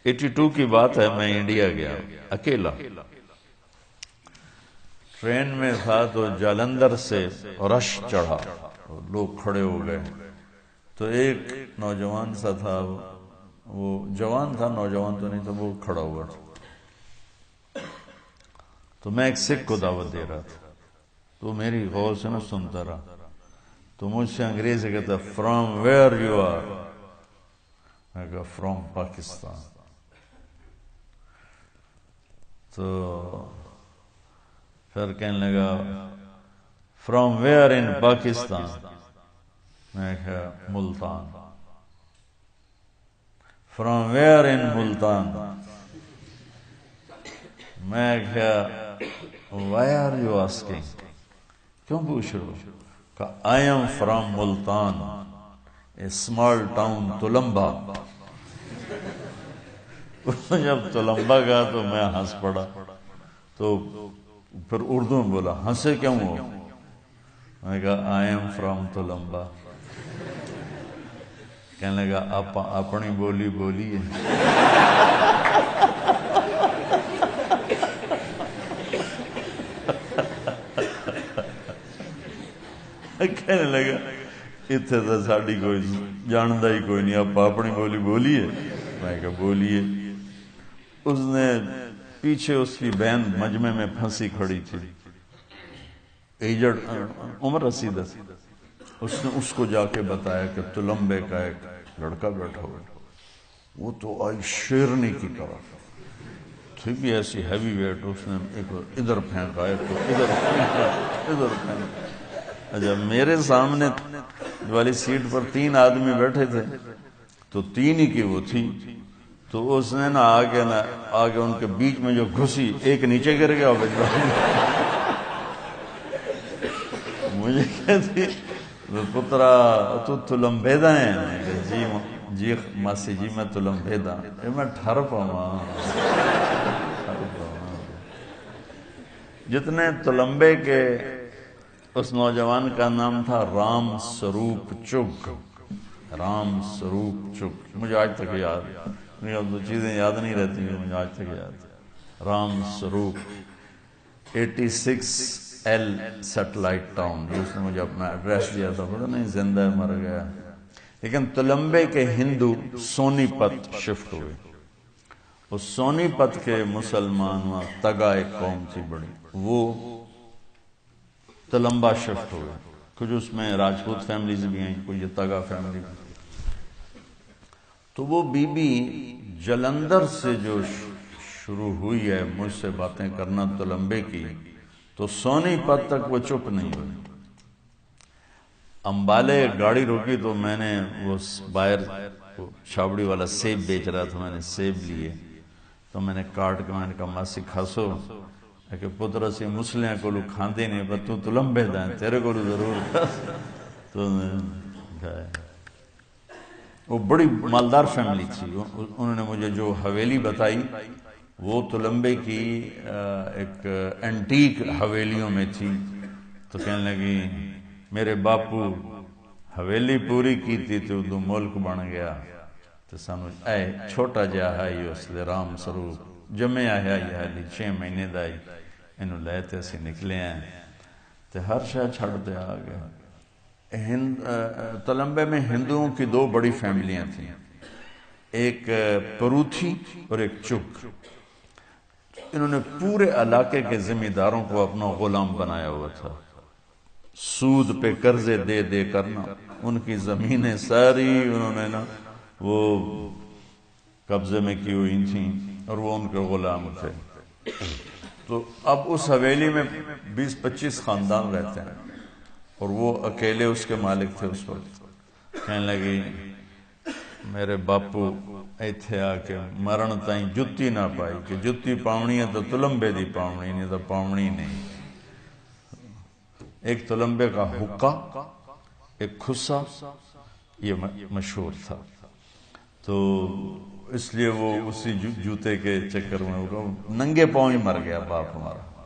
82 کی بات ہے، میں انڈیا گیا اکیلا، ٹرین میں تھا تو جالندھر سے رش چڑھا، لوگ کھڑے ہو گئے، تو ایک نوجوان سا تھا، وہ جوان تھا، نوجوان تو نہیں تھا، وہ کھڑا ہوا تھا، تو میں ایک سکھ کو دعوت دے رہا تھا، تو میری غور سے نہ سنتا رہا، تو مجھ سے انگریزی کہتا فرام ویئر یو آر، میں کہا فرام پاکستان، تو پھر کہنے لگا فرام ویئر ان پاکستان، میں کہا ملتان، فرام ویئر ان ملتان، میں کہا وائی آر یو آسکنگ، کیوں پوچھ رہے ہو؟ کہا I am from Multan, a small town Tulamba. جب تلمبا گیا تو میں ہنس پڑا، تو پھر اردو میں بولا ہنسے کیوں ہو؟ میں کہا آئی ایم فرام تلمبا۔ کہنے لگا آپ اپنی بولی بولیے۔ کہنے لگا اتنے تو ساڈی کوئی جانتا ہی کوئی نہیں، آپ اپنی بولی بولیے۔ میں کہا بولیے۔ اس نے پیچھے اس کی بہن مجمع میں پھنسی کھڑی تھی، ایجڑ عمر رسیدہ، اس نے اس کو جا کے بتایا کہ تلمبے کا ایک لڑکا بیٹھا ہوا، وہ تو آئی شیرنی کی طرح تھی بھی ایسی ہیوی ویٹ، اس نے ایک ادھر پھینکا، ایک ادھر پھینکا، ادھر پھینکا۔ اچھا میرے سامنے والی سیٹ پر 3 آدمی بیٹھے تھے، تو 3 ہی کی وہ تھی، تو اس نے نا آگے ان کے بیچ میں جو گھسی، ایک نیچے گر گیا، مجھے کہتی پترا تو تلمبیدا ہے؟ جی ماسی جی میں تلمبیدا، میں ٹھر پاواں۔ جتنے تلمبے کے، اس نوجوان کا نام تھا رام سروپ چگ، رام سروپ چگ، مجھے آج تک یاد، مجھے اب تو چیزیں یاد نہیں رہتی ہیں، مجھے آج تک یاد، رام سروپ، 86L سیٹلائٹ ٹاؤن، اس نے مجھے اپنا ایڈریس دیا تھا، پتہ نہیں زندہ ہے مر گیا۔ لیکن تلمبے کے ہندو سونی پت شفٹ ہوئے، اس سونی پت کے مسلمان وہاں تگا ایک قوم تھی بڑی، وہ تلمبا شفٹ ہوئے، کچھ اس میں راجپوت فیملیز بھی ہیں، کوئی یہ تگا فیملی بھی۔ تو وہ بی بی جلندر سے جو شروع ہوئی ہے مجھ سے باتیں کرنا تلمبے کی، تو سونی پت تک وہ چپ نہیں ہوئی۔ امبالے گاڑی روکی تو میں نے وہ باہر چھاوڑی والا سیب بیچ رہا تھا، میں نے سیب لیے، تو میں نے کاٹ کے میں نے کہا ماسی کھاسو، کہ پتر سی مسلیاں کو لوگ کھاندے نہیں، پر تو تلمبے دائیں تیرے کو ضرور کھاس، تو کھائے۔ وہ بڑی مالدار فیملی تھی، انہوں نے مجھے جو حویلی بتائی وہ تلمبے کی ایک اینٹیک حویلیوں میں تھی، تو کہنے لگی میرے باپو حویلی پوری کی تھی تو ملک بن گیا، تو سانو اے چھوٹا جا ہے اس لئے رام سروپ جمعہ ہے یہ حالی 6 مہینے دائی، انہوں لے تے اسی نکلے ہیں، تو ہر شاہ چھڑ دے آگئے۔ تلمبے میں ہندوؤں کی 2 بڑی فیملیاں تھیں، ایک پروتھی اور ایک چک۔ انہوں نے پورے علاقے کے زمینداروں کو اپنا غلام بنایا ہوا تھا، سود پہ قرضے دے دے کرنا، ان کی زمینیں ساری انہوں نے نا وہ قبضے میں کی ہوئی تھیں، اور وہ ان کے غلام تھے۔ تو اب اس حویلی میں 20-25 خاندان رہتے ہیں، اور وہ اکیلے اس کے مالک تھے اس وقت۔ کہنے لگی میرے باپو ایتھے آ کے مرن تائیں جتی نہ پائی، کہ جتی پاونی ہے تو تلمبے دی پاونی، نہیں تو پاونی نہیں۔ ایک تلمبے کا حقہ، ایک کھسا، یہ مشہور تھا، تو اس لیے وہ اسی جوتے کے چکر میں ہوگا، ننگے پاؤں ہی مر گیا باپ ہمارا۔